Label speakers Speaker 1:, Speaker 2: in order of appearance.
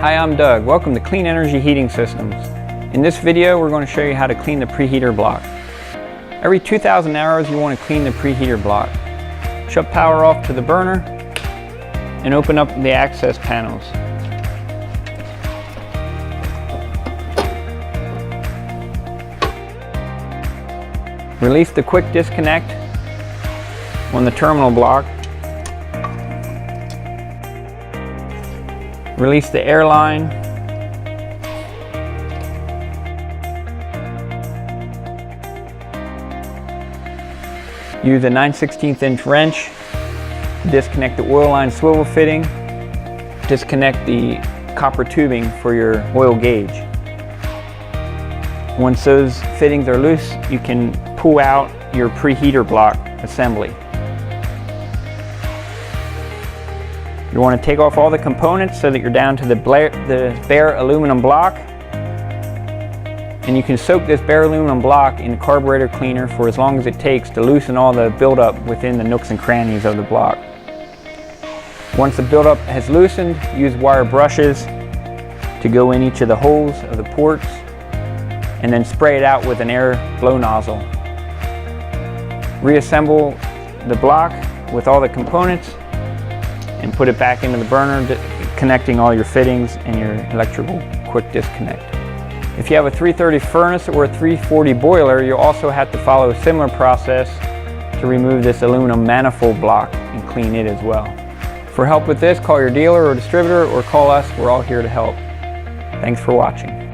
Speaker 1: Hi, I'm Doug. Welcome to Clean Energy Heating Systems. In this video, we're going to show you how to clean the preheater block. Every 2,000 hours, you want to clean the preheater block. Shut power off to the burner and open up the access panels. Release the quick disconnect on the terminal block. Release the air line. Use a 9/16 inch wrench to disconnect the oil line swivel fitting. Disconnect the copper tubing for your oil gauge. Once those fittings are loose, you can pull out your preheater block assembly. You want to take off all the components so that you're down to the bare aluminum block. And you can soak this bare aluminum block in carburetor cleaner for as long as it takes to loosen all the buildup within the nooks and crannies of the block. Once the buildup has loosened, use wire brushes to go in each of the holes of the ports and then spray it out with an air blow nozzle. Reassemble the block with all the components and put it back into the burner, connecting all your fittings and your electrical quick disconnect. If you have a 330 furnace or a 340 boiler, you'll also have to follow a similar process to remove this aluminum manifold block and clean it as well. For help with this, call your dealer or distributor or call us. We're all here to help. Thanks for watching.